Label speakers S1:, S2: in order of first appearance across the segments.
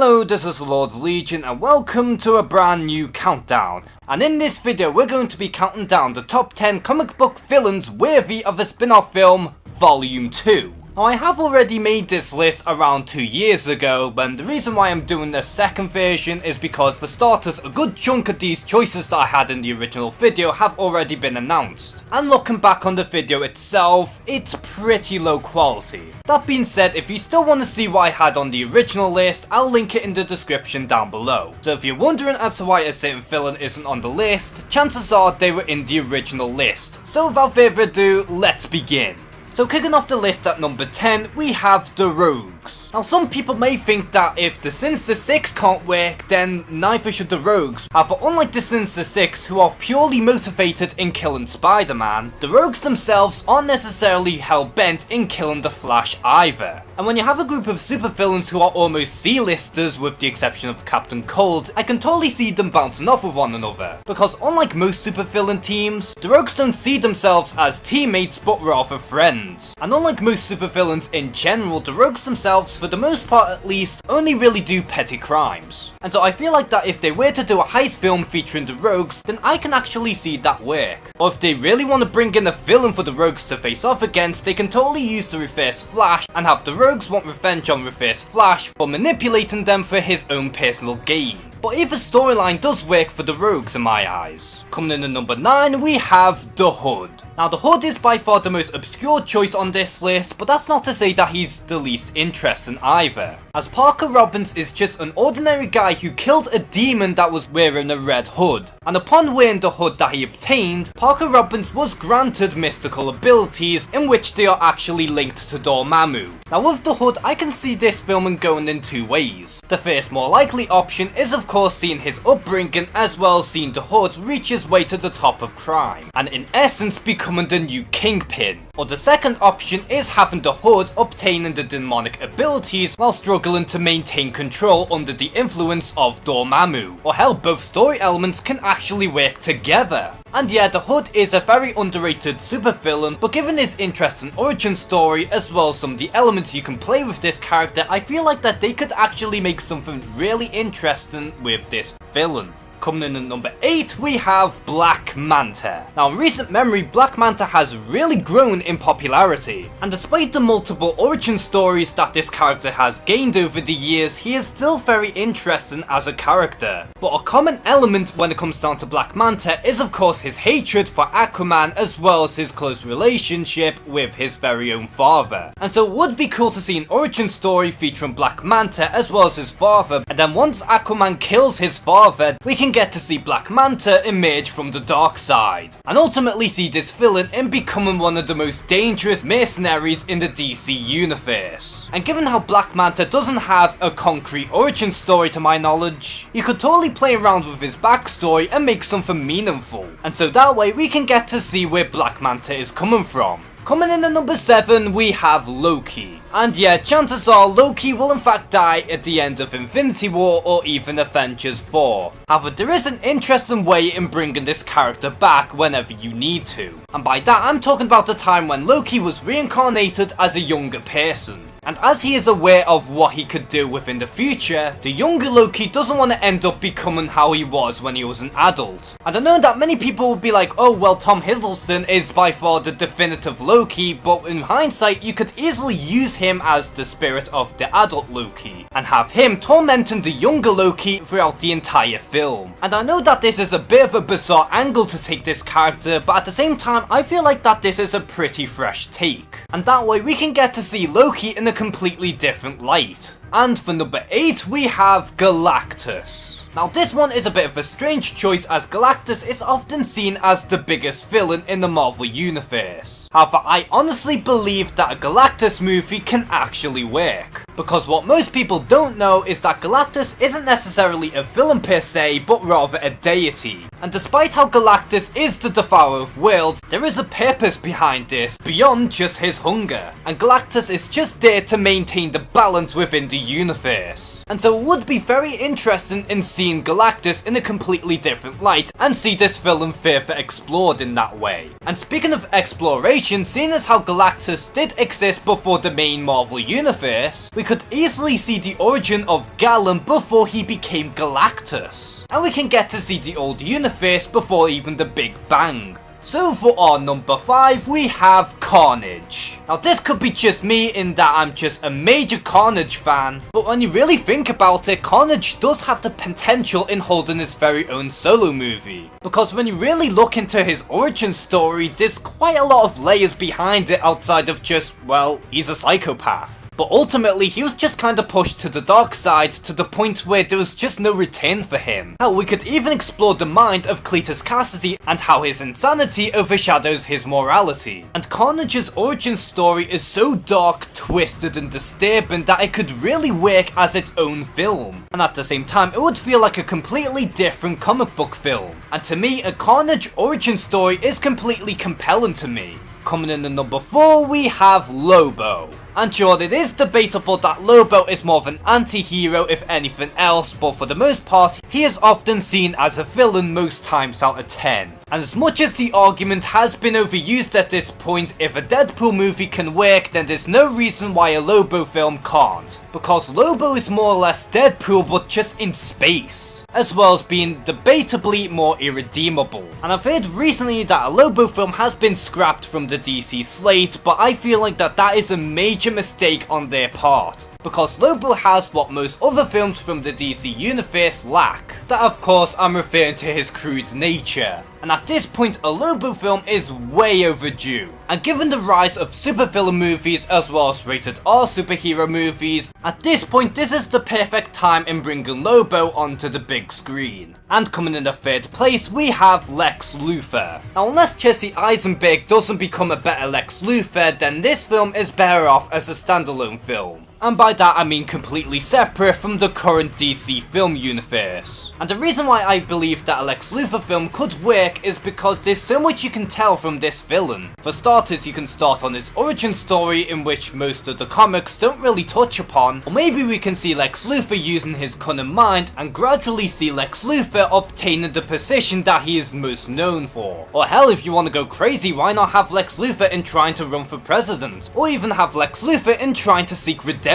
S1: Hello, this is Lord's Legion and welcome to a brand new countdown. And in this video we're going to be counting down the top 10 comic book villains worthy of a spin-off film, Volume 2. Now I have already made this list around 2 years ago, but the reason why I'm doing a second version is because for starters a good chunk of these choices that I had in the original video have already been announced. And looking back on the video itself, it's pretty low quality. That being said, if you still want to see what I had on the original list, I'll link it in the description down below. So if you're wondering as to why a certain villain isn't on the list, chances are they were in the original list. So without further ado, let's begin. So kicking off the list at number 10, we have the Rogues. Now some people may think that if the Sinister Six can't work, then neither should the Rogues. However, unlike the Sinister Six, who are purely motivated in killing Spider-Man, the Rogues themselves aren't necessarily hell-bent in killing the Flash either. And when you have a group of supervillains who are almost C-listers with the exception of Captain Cold, I can totally see them bouncing off with one another. Because unlike most supervillain teams, the Rogues don't see themselves as teammates but rather friends. And unlike most supervillains in general, the Rogues themselves, for the most part at least, only really do petty crimes. And so I feel like that if they were to do a heist film featuring the Rogues, then I can actually see that work. Or if they really want to bring in a villain for the Rogues to face off against, they can totally use the Reverse Flash and have the Rogues want revenge on Reverse Flash for manipulating them for his own personal gain. But either storyline does work for the Rogues in my eyes. Coming in at number 9, we have the Hood. Now the Hood is by far the most obscure choice on this list, but that's not to say that he's the least interesting either. As Parker Robbins is just an ordinary guy who killed a demon that was wearing a red hood. And upon wearing the hood that he obtained, Parker Robbins was granted mystical abilities in which they are actually linked to Dormammu. Now with the Hood, I can see this film going in two ways. The first more likely option is of course seeing his upbringing as well as seeing the Hood reach his way to the top of crime, and in essence becoming the new Kingpin. Or the second option is having the Hood obtaining the demonic abilities while struggling to maintain control under the influence of Dormammu. Or hell, both story elements can actually work together. And yeah, the Hood is a very underrated supervillain, but given his interesting origin story as well as some of the elements you can play with this character, I feel like that they could actually make something really interesting with this villain. Coming in at number 8, we have Black Manta. Now in recent memory, Black Manta has really grown in popularity, and despite the multiple origin stories that this character has gained over the years, he is still very interesting as a character. But a common element when it comes down to Black Manta is of course his hatred for Aquaman as well as his close relationship with his very own father. And so it would be cool to see an origin story featuring Black Manta as well as his father, and then once Aquaman kills his father, we can get to see Black Manta emerge from the dark side, and ultimately see this villain in becoming one of the most dangerous mercenaries in the DC universe. And given how Black Manta doesn't have a concrete origin story to my knowledge, you could totally play around with his backstory and make something meaningful. And so that way we can get to see where Black Manta is coming from. Coming in at number 7, we have Loki. And yeah, chances are Loki will in fact die at the end of Infinity War or even Avengers 4. However, there is an interesting way in bringing this character back whenever you need to. And by that, I'm talking about the time when Loki was reincarnated as a younger person. And as he is aware of what he could do within the future, the younger Loki doesn't want to end up becoming how he was when he was an adult. And I know that many people would be like, oh well, Tom Hiddleston is by far the definitive Loki, but in hindsight you could easily use him as the spirit of the adult Loki, and have him tormenting the younger Loki throughout the entire film. And I know that this is a bit of a bizarre angle to take this character, but at the same time I feel like that this is a pretty fresh take. And that way we can get to see Loki in a completely different light. And for number 8, we have Galactus. Now this one is a bit of a strange choice as Galactus is often seen as the biggest villain in the Marvel universe. However, I honestly believe that a Galactus movie can actually work. Because what most people don't know is that Galactus isn't necessarily a villain per se, but rather a deity. And despite how Galactus is the devourer of worlds, there is a purpose behind this, beyond just his hunger. And Galactus is just there to maintain the balance within the universe. And so it would be very interesting in seeing Galactus in a completely different light, and see this villain further explored in that way. And speaking of exploration, situation, seeing as how Galactus did exist before the main Marvel universe, we could easily see the origin of Galen before he became Galactus. And we can get to see the old universe before even the Big Bang. So for our number 5, we have Carnage. Now this could be just me in that I'm just a major Carnage fan, but when you really think about it, Carnage does have the potential in holding his very own solo movie. Because when you really look into his origin story, there's quite a lot of layers behind it outside of just, well, he's a psychopath. But ultimately, he was just kinda pushed to the dark side to the point where there was just no return for him. Hell, we could even explore the mind of Cletus Cassidy and how his insanity overshadows his morality. And Carnage's origin story is so dark, twisted and disturbing that it could really work as its own film. And at the same time, it would feel like a completely different comic book film. And to me, a Carnage origin story is completely compelling to me. Coming in at number 4, we have Lobo. And sure, it is debatable that Lobo is more of an anti-hero if anything else, but for the most part, he is often seen as a villain most times out of 10. And as much as the argument has been overused at this point, if a Deadpool movie can work, then there's no reason why a Lobo film can't. Because Lobo is more or less Deadpool but just in space, as well as being debatably more irredeemable. And I've heard recently that a Lobo film has been scrapped from the DC slate, but I feel like that is a major mistake on their part. Because Lobo has what most other films from the DC universe lack. That of course I'm referring to his crude nature. And at this point a Lobo film is way overdue. And given the rise of supervillain movies as well as rated R superhero movies, at this point this is the perfect time in bringing Lobo onto the big screen. And coming in the 3rd place we have Lex Luthor. Now unless Jesse Eisenberg doesn't become a better Lex Luthor, then this film is better off as a standalone film. And by that I mean completely separate from the current DC film universe. And the reason why I believe that a Lex Luthor film could work is because there's so much you can tell from this villain. For starters, you can start on his origin story, in which most of the comics don't really touch upon, or maybe we can see Lex Luthor using his cunning mind and gradually see Lex Luthor obtaining the position that he is most known for. Or hell, if you want to go crazy, why not have Lex Luthor in trying to run for president, or even have Lex Luthor in trying to seek redemption.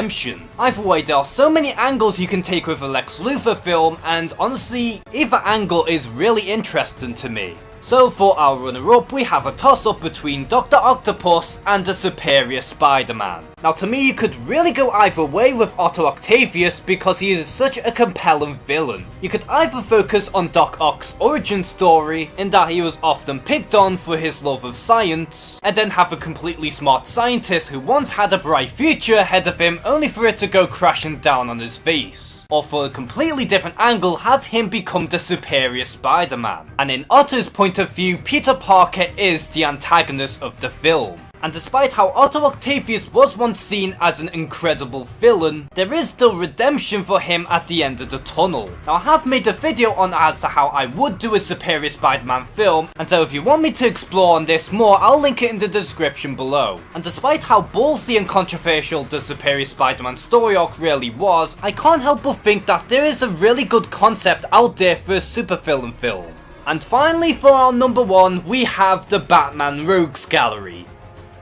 S1: Either way, there are so many angles you can take with a Lex Luthor film, and honestly, either angle is really interesting to me. So for our runner-up, we have a toss-up between Dr. Octopus and the superior Spider-Man. Now to me, you could really go either way with Otto Octavius because he is such a compelling villain. You could either focus on Doc Ock's origin story, in that he was often picked on for his love of science, and then have a completely smart scientist who once had a bright future ahead of him only for it to go crashing down on his face. Or for a completely different angle, have him become the superior Spider-Man. And in Otto's point of view, Peter Parker is the antagonist of the film. And despite how Otto Octavius was once seen as an incredible villain, there is still redemption for him at the end of the tunnel. Now I have made a video on as to how I would do a superior Spider-Man film, and so if you want me to explore on this more, I'll link it in the description below. And despite how ballsy and controversial the superior Spider-Man story arc really was, I can't help but think that there is a really good concept out there for a supervillain film. And finally, for our number 1, we have the Batman Rogues Gallery.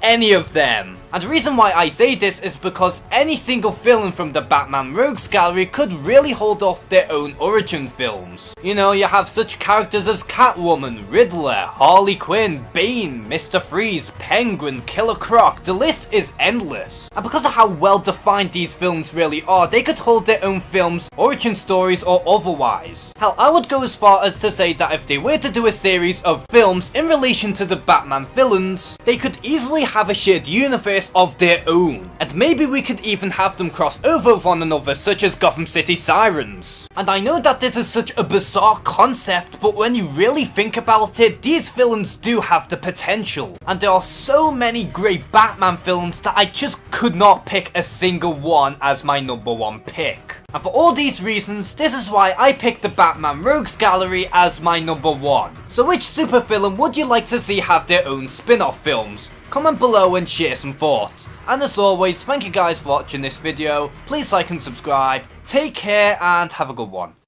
S1: Any of them. And the reason why I say this is because any single film from the Batman Rogues Gallery could really hold off their own origin films. You know, you have such characters as Catwoman, Riddler, Harley Quinn, Bane, Mr. Freeze, Penguin, Killer Croc, the list is endless. And because of how well defined these films really are, they could hold their own films, origin stories or otherwise. Hell, I would go as far as to say that if they were to do a series of films in relation to the Batman villains, they could easily have a shared universe of their own. And maybe we could even have them cross over with one another, such as Gotham City Sirens. And I know that this is such a bizarre concept, but when you really think about it, these villains do have the potential. And there are so many great Batman films that I just could not pick a single one as my number 1 pick. And for all these reasons, this is why I picked the Batman Rogues Gallery as my number 1. So which supervillain would you like to see have their own spin-off films? Comment below and share some thoughts. And as always, thank you guys for watching this video. Please like and subscribe. Take care and have a good one.